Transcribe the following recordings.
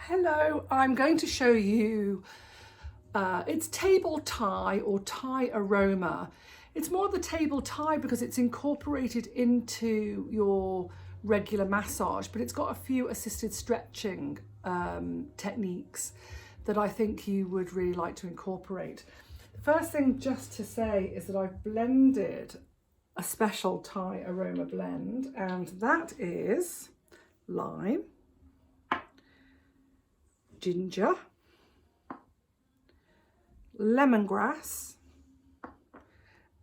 Hello, I'm going to show you, it's table Thai or Thai aroma. It's more the table Thai because it's incorporated into your regular massage, but it's got a few assisted stretching techniques that I think you would really like to incorporate. The first thing just to say is that I've blended a special Thai aroma blend, and that is lime, ginger, lemongrass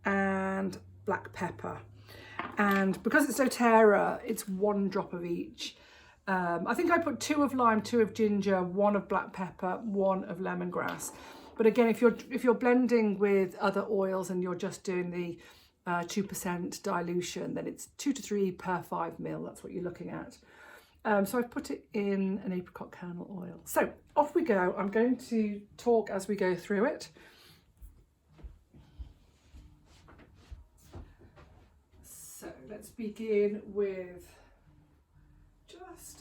and black pepper. And because it's doTERRA, it's 1 drop of each. I think I put 2 of lime, 2 of ginger, 1 of black pepper, 1 of lemongrass. But again, if you're blending with other oils and you're just doing the 2% dilution, then it's 2 to 3 per 5 ml. That's what you're looking at. So I've put it in an apricot kernel oil. So off we go. I'm going to talk as we go through it. So let's begin with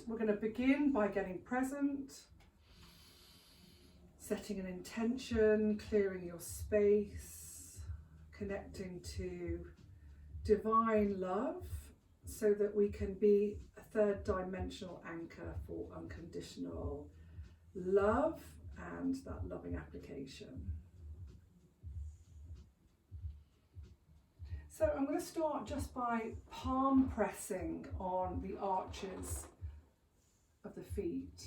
we're going to begin by getting present, setting an intention, clearing your space, connecting to divine love so that we can be a 3rd dimensional anchor for unconditional love and that loving application. So I'm going to start just by palm pressing on the arches of the feet.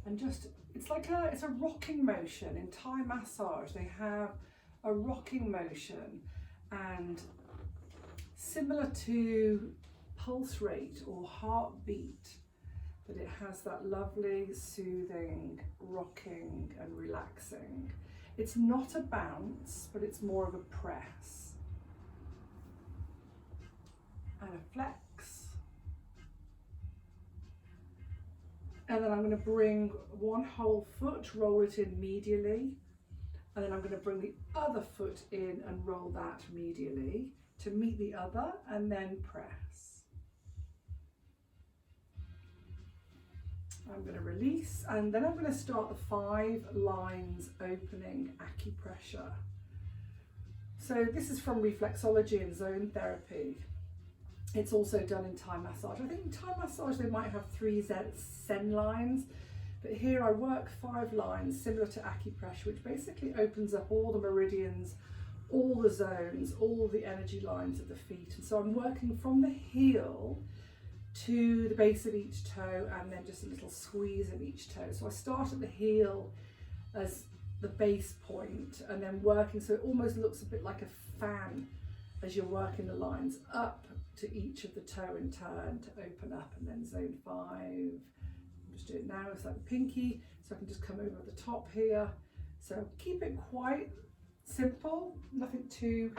And just, it's a rocking motion. In Thai massage, they have a rocking motion, and similar to pulse rate or heartbeat, but it has that lovely, soothing, rocking and relaxing. It's not a bounce, but it's more of a press and a flex. And then I'm going to bring one whole foot, roll it in medially, and then I'm going to bring the other foot in and roll that medially to meet the other, and then press. I'm going to release, and then I'm going to start the 5 lines opening acupressure. So this is from reflexology and zone therapy. It's also done in Thai massage. I think in Thai massage they might have 3 Zen lines, but here I work 5 lines similar to acupressure, which basically opens up all the meridians, all the zones, all the energy lines of the feet. And so I'm working from the heel to the base of each toe, and then just a little squeeze of each toe. So I start at the heel as the base point, and then working, so it almost looks a bit like a fan as you're working the lines up to each of the toe in turn to open up, and then zone 5. I'll just do it now. It's like the pinky, so I can just come over the top here. So keep it quite simple, nothing too,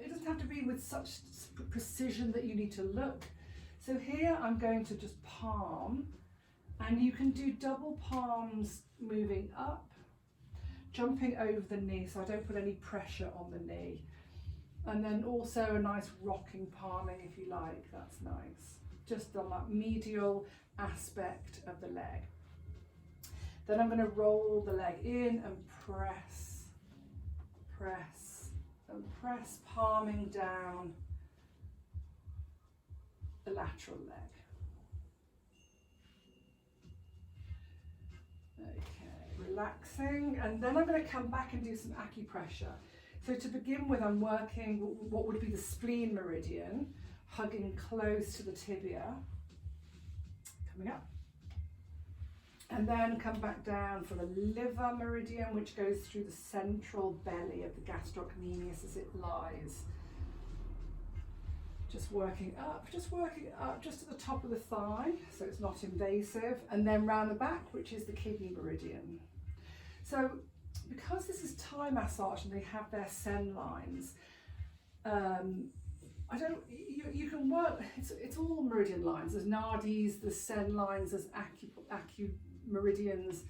it doesn't have to be with such precision that you need to look. So here I'm going to just palm, and you can do double palms moving up, jumping over the knee, so I don't put any pressure on the knee. And then also a nice rocking palming if you like, that's nice. Just on that medial aspect of the leg. Then I'm going to roll the leg in and press, press and press, palming down the lateral leg. Okay, relaxing, and then I'm going to come back and do some acupressure. So to begin with, I'm working what would be the spleen meridian, hugging close to the tibia, coming up. And then come back down for the liver meridian, which goes through the central belly of the gastrocnemius as it lies. Just working up just at the top of the thigh, so it's not invasive. And then round the back, which is the kidney meridian. So because this is Thai massage and they have their sen lines, you can work, it's all meridian lines. There's nadis, there's sen lines, there's acu meridians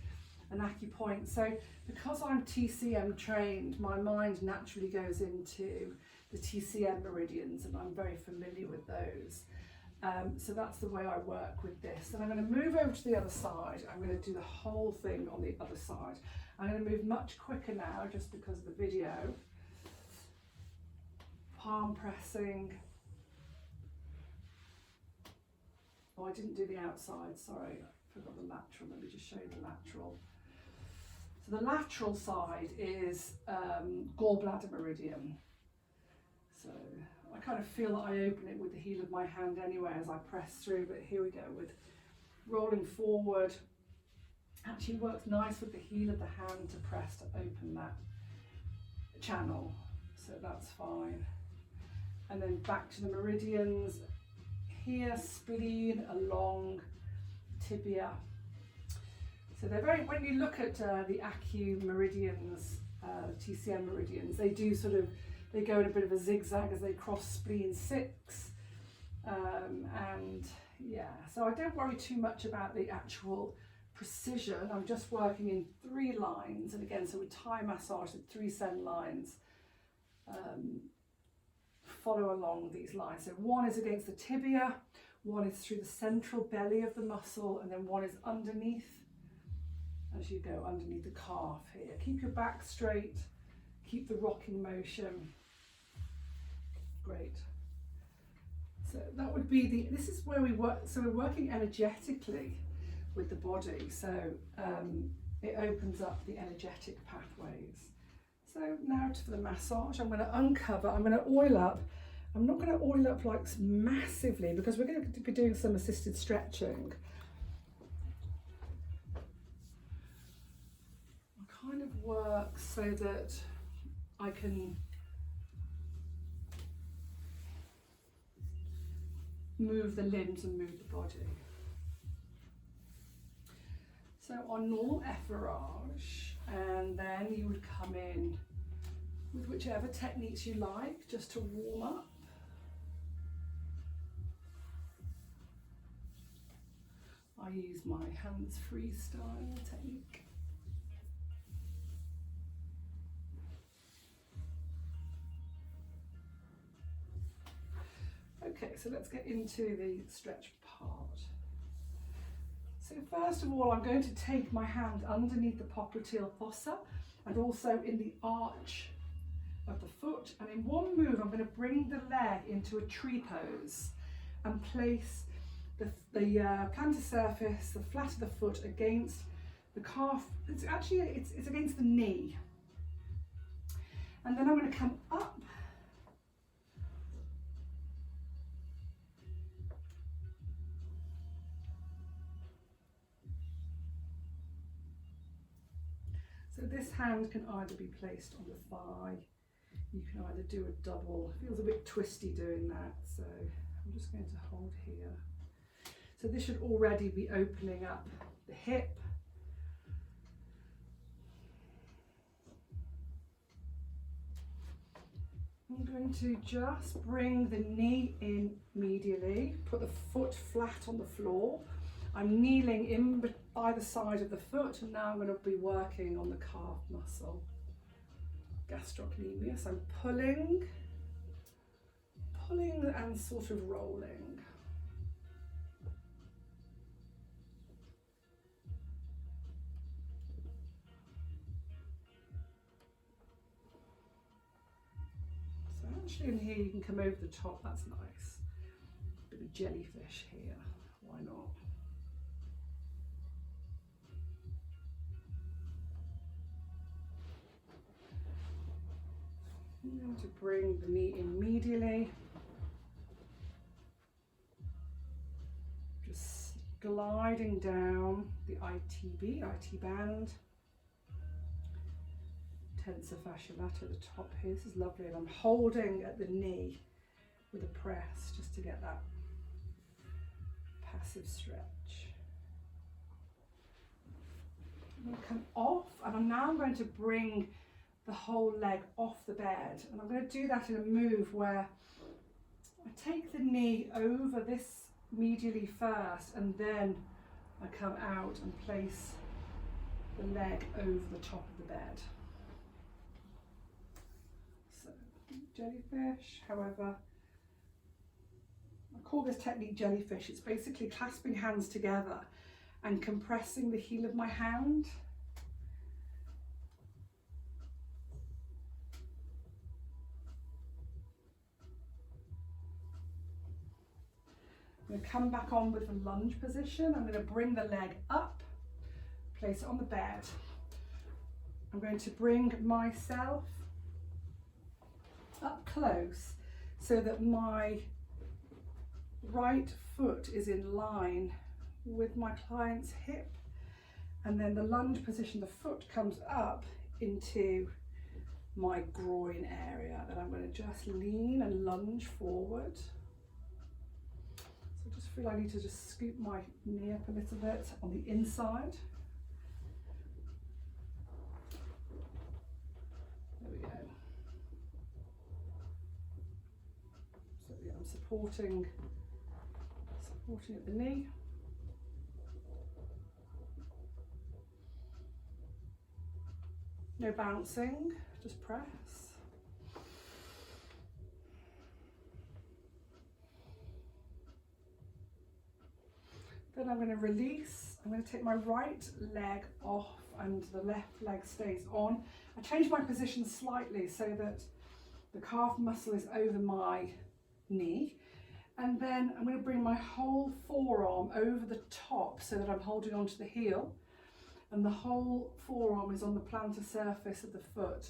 and acupoints. So because I'm TCM trained, my mind naturally goes into the TCM meridians, and I'm very familiar with those. So that's the way I work with this. Then I'm going to move over to the other side. I'm going to do the whole thing on the other side. I'm going to move much quicker now just because of the video. Palm pressing. Oh, I didn't do the outside, sorry, I forgot the lateral. Let me just show you the lateral. So the lateral side is gallbladder meridian. So I kind of feel that I open it with the heel of my hand anyway as I press through, but here we go with rolling forward. Actually works nice with the heel of the hand to press to open that channel, so that's fine. And then back to the meridians. Here, spleen along tibia. So they're very, when you look at the acu meridians, TCM meridians, they do sort of, they go in a bit of a zigzag as they cross spleen 6. And yeah, so I don't worry too much about the actual precision. I'm just working in 3 lines. And again, so with Thai massage, with 3 send lines. Follow along these lines. So one is against the tibia, one is through the central belly of the muscle, and then one is underneath as you go underneath the calf here. Keep your back straight, keep the rocking motion. Great. So that would be the, this is where we work, so we're working energetically with the body. So it opens up the energetic pathways. So now for the massage, I'm going to uncover, I'm going to oil up. I'm not going to oil up like massively because we're going to be doing some assisted stretching. I kind of work so that I can move the limbs and move the body. So on normal efforage, and then you would come in with whichever techniques you like, just to warm up. I use my hands-free style technique. Okay, so let's get into the stretch part. So first of all, I'm going to take my hand underneath the popliteal fossa and also in the arch of the foot, and in one move I'm going to bring the leg into a tree pose and place the plantar surface, the flat of the foot against the calf. It's actually it's against the knee, and then I'm going to come up so this hand can either be placed on the thigh. You can either do a double, it feels a bit twisty doing that, so I'm just going to hold here. So this should already be opening up the hip. I'm going to just bring the knee in medially, put the foot flat on the floor. I'm kneeling in either side of the foot, and now I'm going to be working on the calf muscle. Gastrocnemius. I'm pulling and sort of rolling. So actually in here you can come over the top, that's nice. Bit of jellyfish here, why not? I'm going to bring the knee in medially. Just gliding down the IT band. Tensor fascia lata at the top here. This is lovely, and I'm holding at the knee with a press just to get that passive stretch. I'm going to come off, and I'm now going to bring the whole leg off the bed, and I'm going to do that in a move where I take the knee over this medially first, and then I come out and place the leg over the top of the bed. So jellyfish, however, I call this technique Jellyfish. It's basically clasping hands together and compressing the heel of my hand. I'm going to come back on with the lunge position. I'm going to bring the leg up, place it on the bed. I'm going to bring myself up close so that my right foot is in line with my client's hip, and then the lunge position, the foot comes up into my groin area. Then I'm going to just lean and lunge forward. So I just feel I need to just scoop my knee up a little bit on the inside. There we go. So yeah, I'm supporting at the knee. No bouncing, just press. Then I'm going to release. I'm going to take my right leg off and the left leg stays on. I change my position slightly so that the calf muscle is over my knee. And then I'm going to bring my whole forearm over the top so that I'm holding onto the heel. And the whole forearm is on the plantar surface of the foot.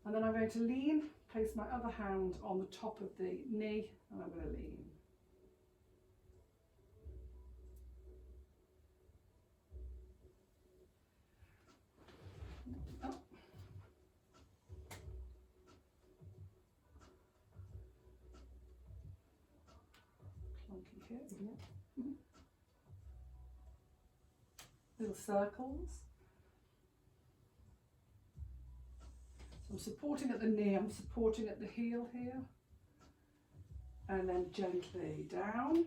And then I'm going to lean, place my other hand on the top of the knee, and I'm going to lean. Up. Clunky here. Yeah. Little circles. So I'm supporting at the knee, I'm supporting at the heel here, and then gently down.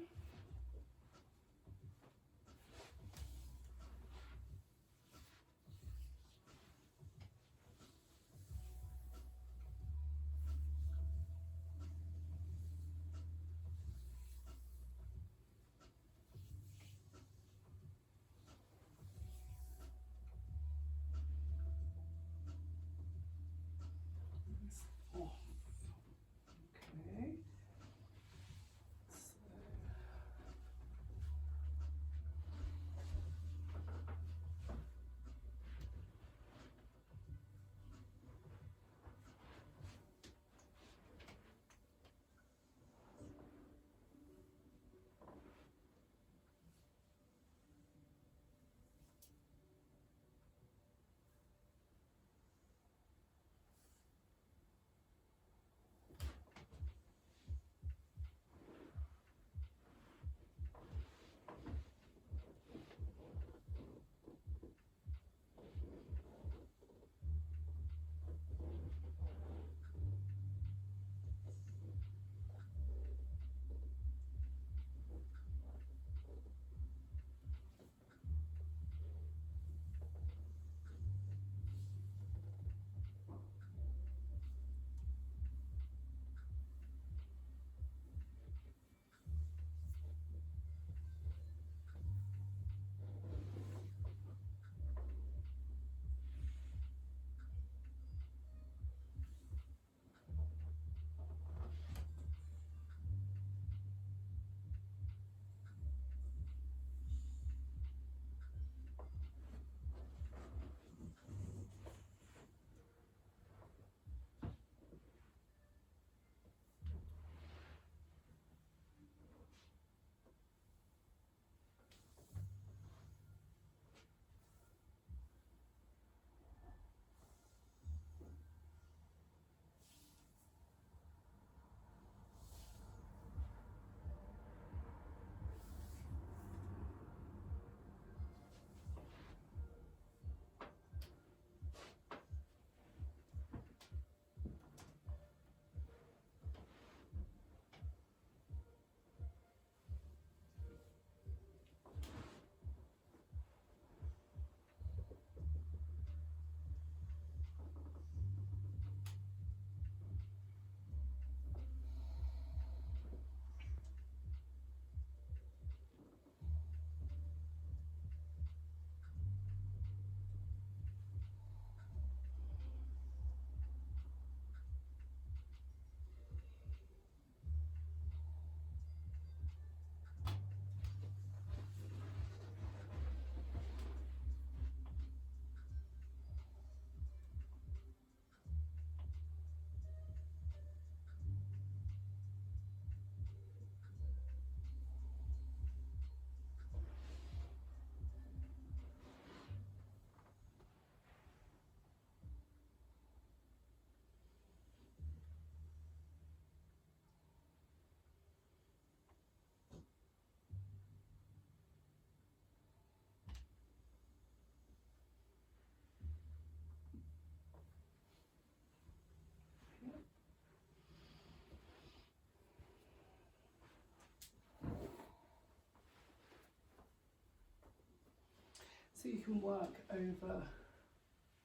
So you can work over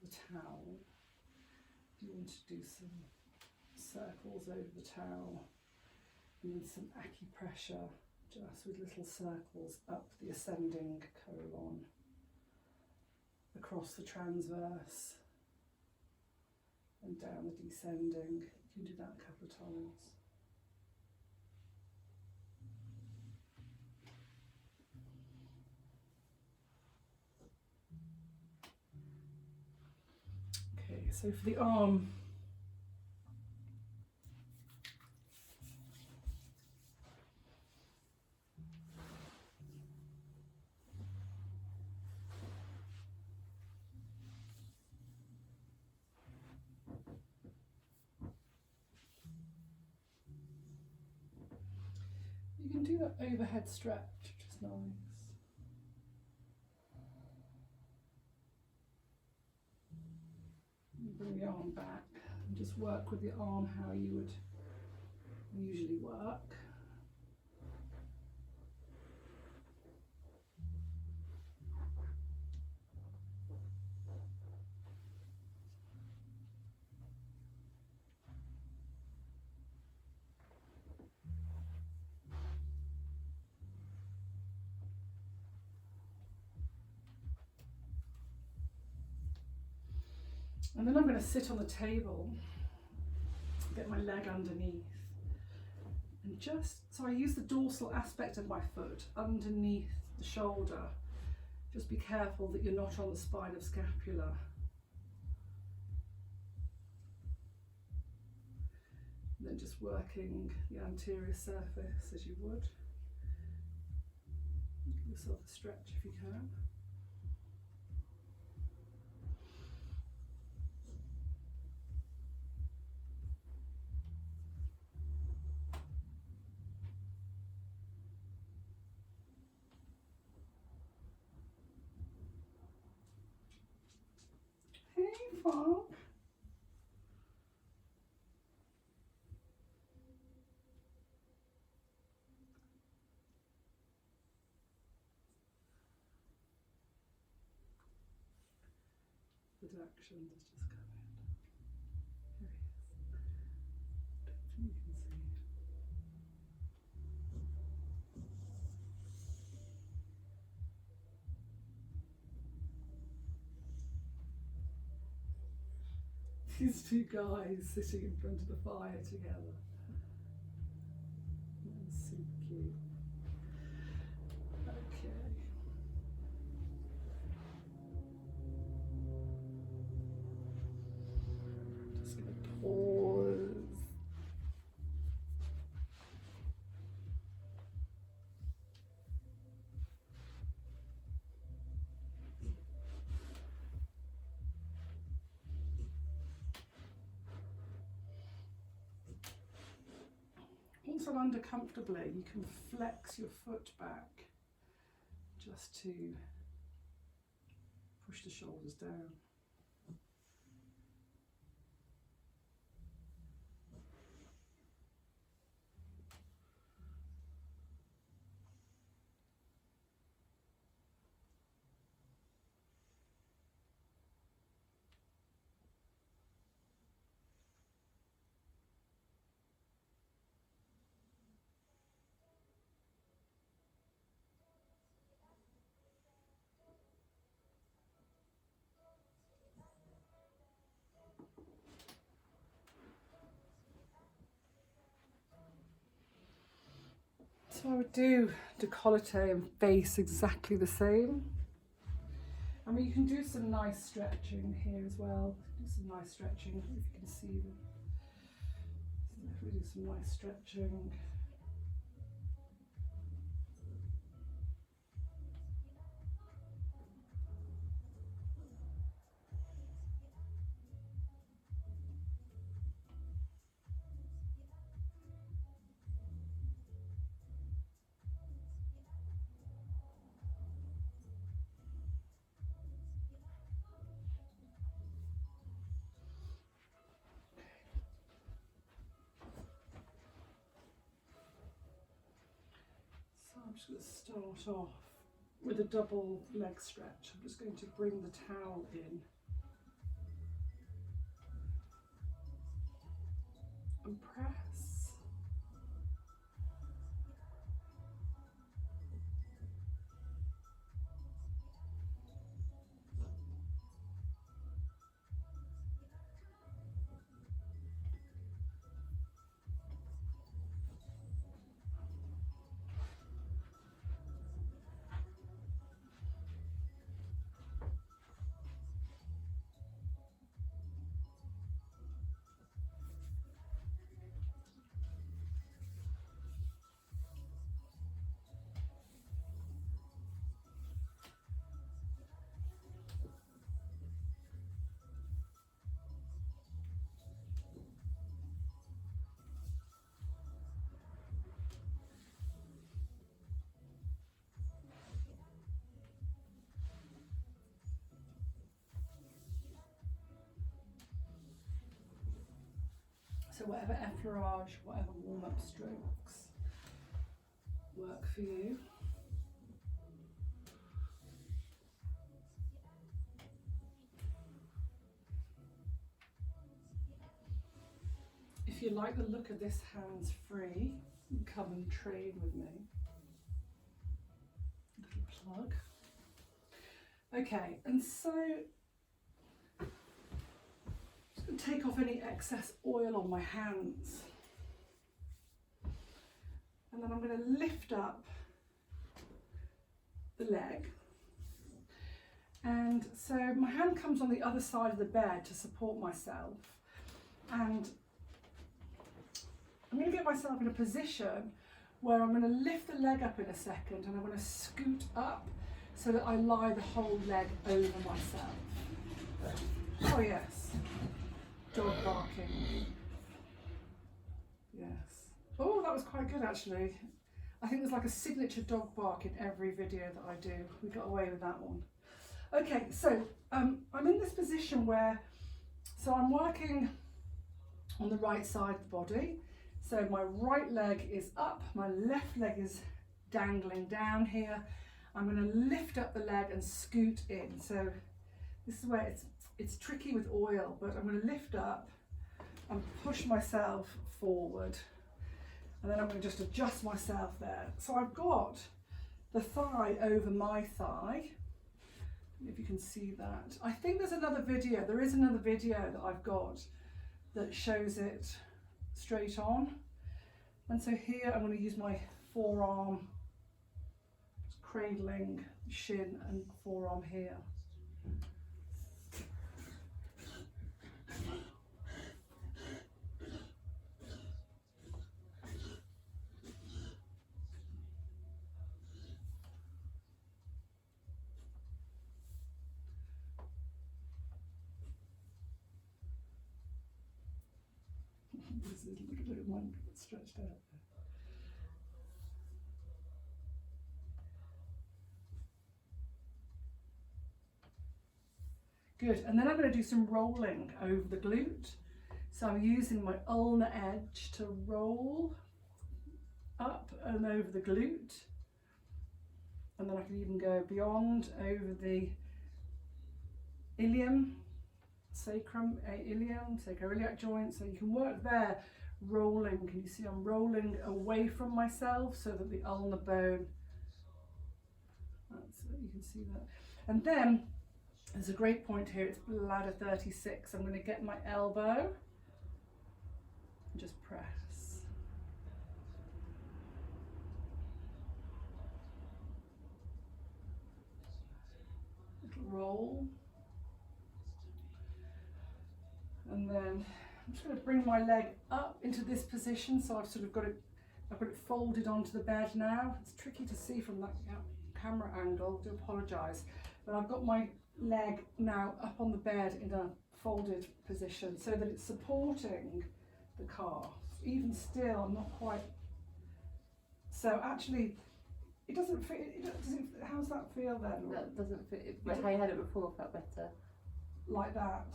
the towel. You want to do some circles over the towel and then some acupressure, just with little circles up the ascending colon, across the transverse and down the descending. You can do that a couple of times. Okay, so for the arm, you can do that overhead stretch, which is nice. Bring the arm back and just work with the arm how you would usually work. And then I'm going to sit on the table, get my leg underneath, and so I use the dorsal aspect of my foot underneath the shoulder. Just be careful that you're not on the spine of scapula. And then just working the anterior surface as you would. Give yourself a stretch if you can. Hey, Frank. The direction has just come in. Here he is. Don't think you can see. These two guys sitting in front of the fire together. That's super cute. Okay. Just going to pause. Once I'm under comfortably, you can flex your foot back just to push the shoulders down. So I would do décolleté and face exactly the same. I mean, you can do some nice stretching here as well. Do some nice stretching if you can see them. So if we do some nice stretching. So I'm just going to start off with a double leg stretch. I'm just going to bring the towel in and press. So whatever effleurage, whatever warm-up strokes work for you. If you like the look of this hands-free, come and train with me. Little plug. Okay, and so take off any excess oil on my hands, and then I'm going to lift up the leg, and so my hand comes on the other side of the bed to support myself, and I'm going to get myself in a position where I'm going to lift the leg up in a second, and I'm going to scoot up so that I lie the whole leg over myself. Oh yes. Dog barking. Yes. Oh, that was quite good actually. I think there's like a signature dog bark in every video that I do. We got away with that one. Okay, so I'm in this position where, so I'm working on the right side of the body. So my right leg is up, my left leg is dangling down here. I'm going to lift up the leg and scoot in. So this is where it's tricky with oil, but I'm going to lift up and push myself forward, and then I'm going to just adjust myself there. So I've got the thigh over my thigh, if you can see that. I think there's another video, there is another video that I've got that shows it straight on. And so here I'm going to use my forearm, just cradling shin and forearm here. This is a little bit of one stretched out there. Good, and then I'm going to do some rolling over the glute. So I'm using my ulnar edge to roll up and over the glute. And then I can even go beyond over the ilium, sacrum, ilium, sacroiliac joint. So you can work there, rolling. Can you see I'm rolling away from myself so that the ulnar bone, that's it, you can see that. And then there's a great point here, it's ladder 36. I'm going to get my elbow and just press. Little roll. And then I'm just going to bring my leg up into this position. So I've sort of got it folded onto the bed now. It's tricky to see from that camera angle, I do apologise. But I've got my leg now up on the bed in a folded position so that it's supporting the calf. Even still, I'm not quite. So actually, it doesn't fit. How's that feel then? That doesn't fit. How you had it before felt better. Like that?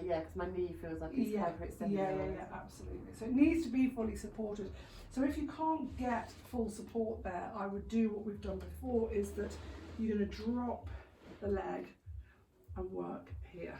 Yeah, because my knee feels like it's hyperextended. Yeah, absolutely. So it needs to be fully supported. So if you can't get full support there, I would do what we've done before, is that you're going to drop the leg and work here.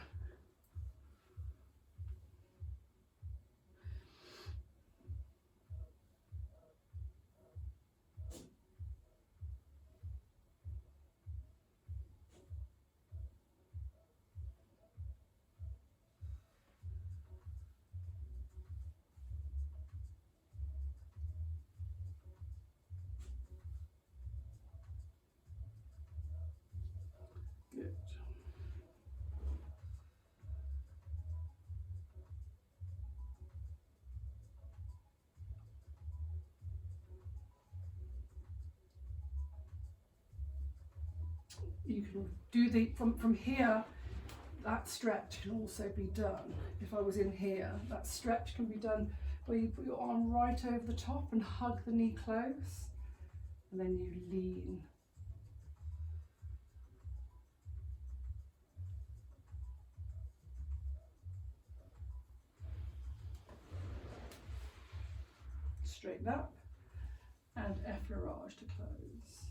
Good. You can do the from here. That stretch can also be done. If I was in here, that stretch can be done where you put your arm right over the top and hug the knee close, and then you lean. Straighten up and effleurage to close.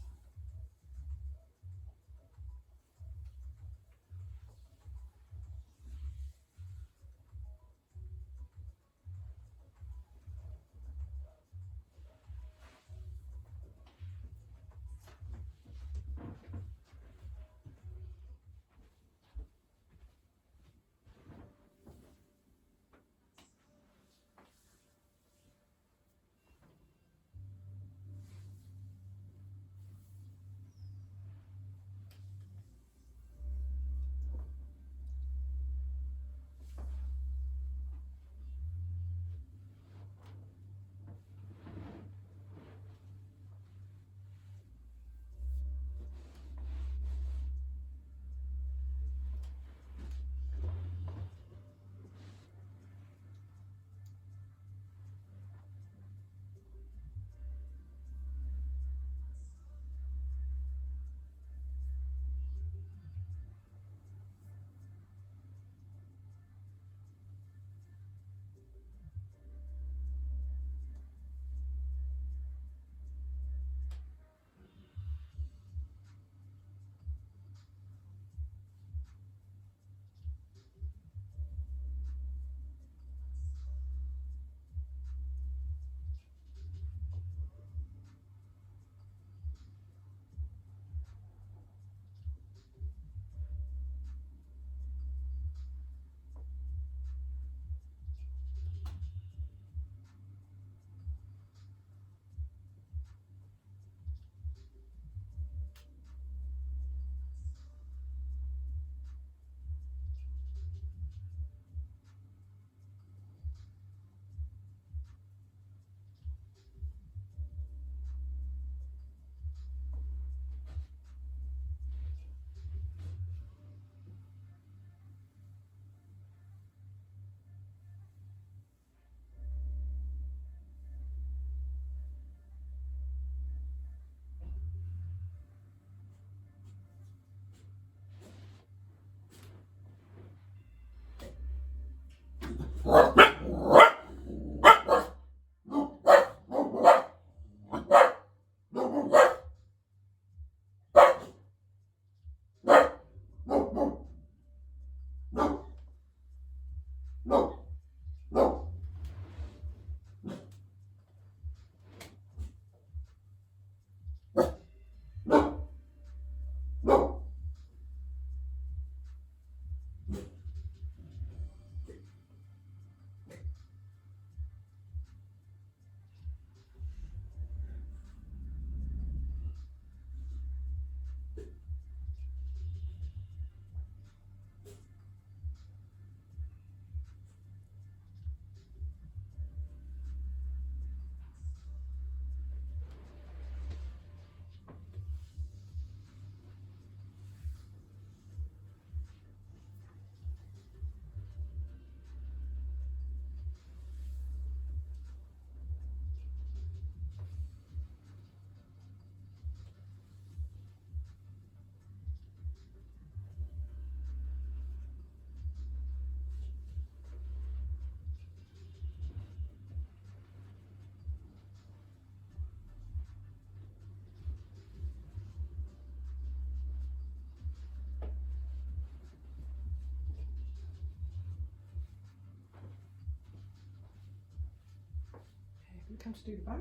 come to do the back.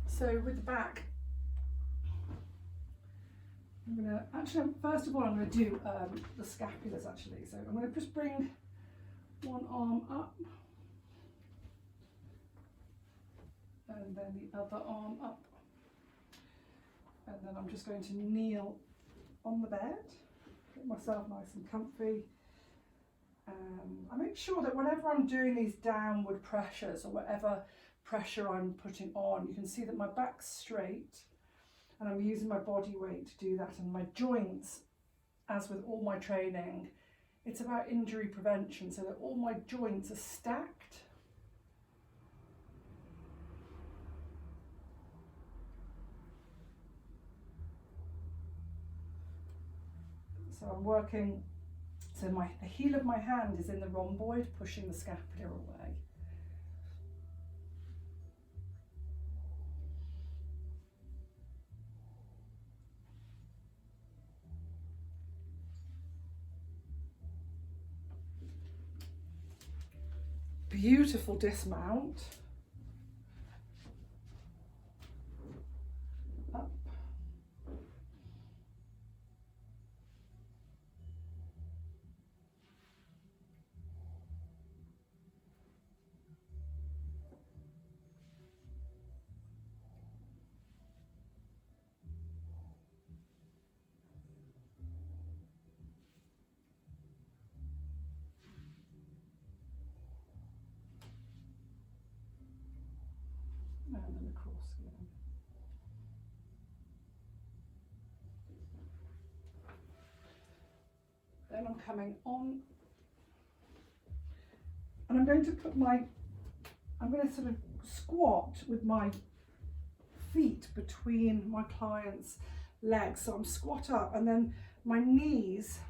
So with the back, I'm going to, actually, first of all, I'm going to do the scapulars actually. So I'm going to just bring one arm up and then the other arm up. And then I'm just going to kneel on the bed, get myself nice and comfy. I make sure that whenever I'm doing these downward pressures or whatever pressure I'm putting on, you can see that my back's straight and I'm using my body weight to do that, and my joints, as with all my training, it's about injury prevention, so that all my joints are stacked. So I'm working, so the heel of my hand is in the rhomboid, pushing the scapula away. Beautiful dismount. Up. And then across again. Then I'm coming on, and I'm going to put I'm going to sort of squat with my feet between my client's legs. So I'm squat up, and then my knees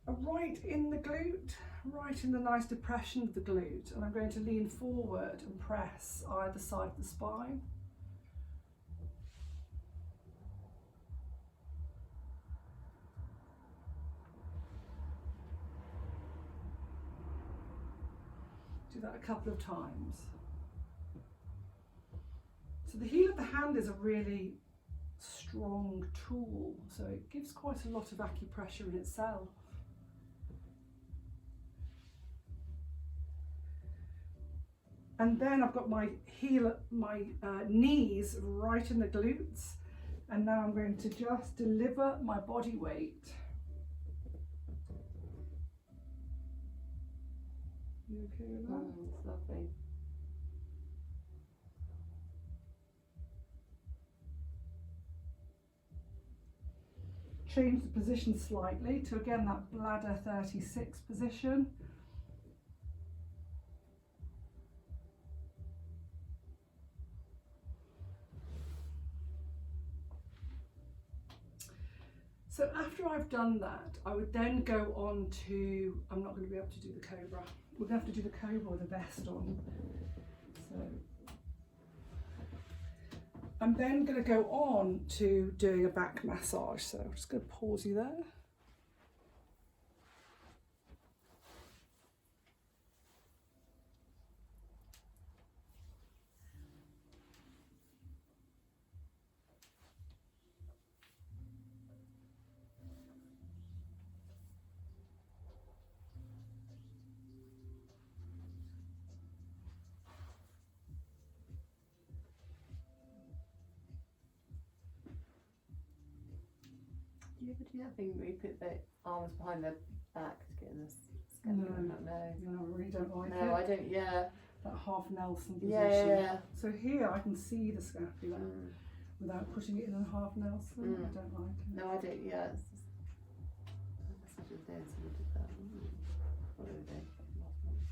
are right in the glute, right in the nice depression of the glute, and I'm going to lean forward and press either side of the spine. Do that a couple of times. So the heel of the hand is a really strong tool, so it gives quite a lot of acupressure in itself. And then I've got my knees right in the glutes, and now I'm going to just deliver my body weight. You okay with that? It's lovely. Change the position slightly to, again, that bladder 36 position. So after I've done that, I would then go on to, I'm not going to be able to do the Cobra. We're going to have to do the Cobra with a vest on. So I'm then going to go on to doing a back massage. So I'm just going to pause you there. Do you ever do that thing where you put the arms behind the back to get in the scapula? No, I really don't like it. No, I don't, yeah. That half Nelson position. Yeah. So here I can see the scapula without putting it in a half Nelson. I don't like it. No, I don't, yeah. It's just, I guess I did there, so we did that. What did we do? Last month.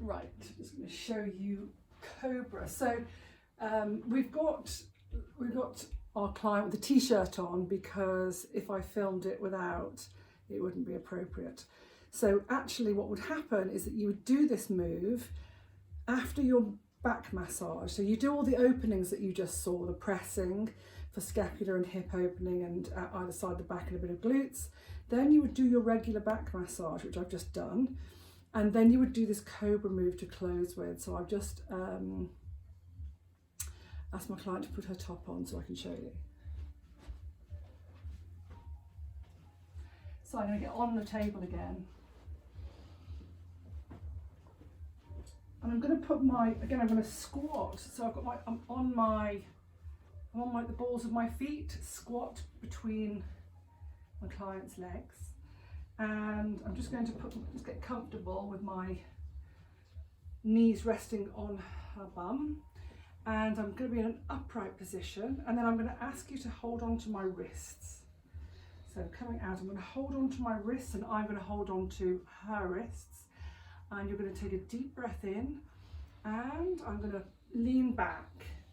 Right, just going to show you Cobra. So we've got our client with a t-shirt on because if I filmed it without, it wouldn't be appropriate. So actually what would happen is that you would do this move after your back massage. So you do all the openings that you just saw, the pressing for scapular and hip opening and either side the back and a bit of glutes. Then you would do your regular back massage, which I've just done. And then you would do this Cobra move to close with. So I've just asked my client to put her top on so I can show you. So I'm going to get on the table again. And I'm going to put I'm going to squat. So I've got I'm on the balls of my feet, squat between my client's legs. And I'm just going to get comfortable with my knees resting on her bum. And I'm going to be in an upright position. And then I'm going to ask you to hold on to my wrists. So coming out, I'm going to hold on to my wrists and I'm going to hold on to her wrists. And you're going to take a deep breath in. And I'm going to lean back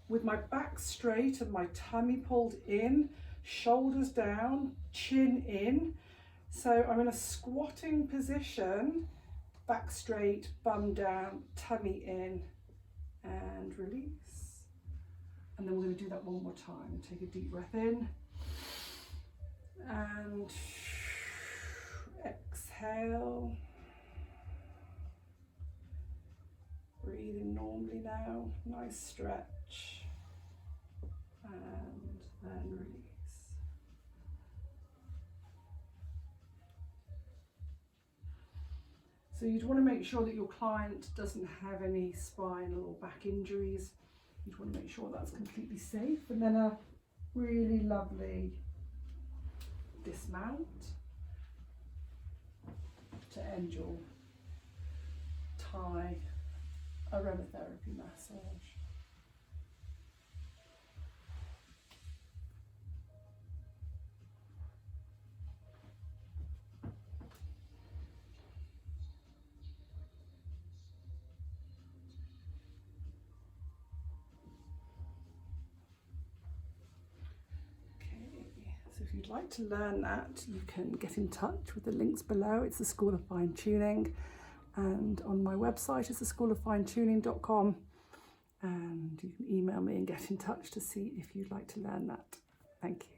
with my back straight and my tummy pulled in, shoulders down, chin in. So I'm in a squatting position, back straight, bum down, tummy in, and release. And then we're going to do that one more time. Take a deep breath in, and exhale. Breathing normally now, nice stretch, and then release. So you'd want to make sure that your client doesn't have any spinal or back injuries. You'd want to make sure that's completely safe. And then a really lovely dismount to end your Thai aromatherapy massage. So if you'd like to learn that, you can get in touch with the links below. It's the School of Fine Tuning, and on my website it's theschooloffinetuning.com, and you can email me and get in touch to see if you'd like to learn that. Thank you.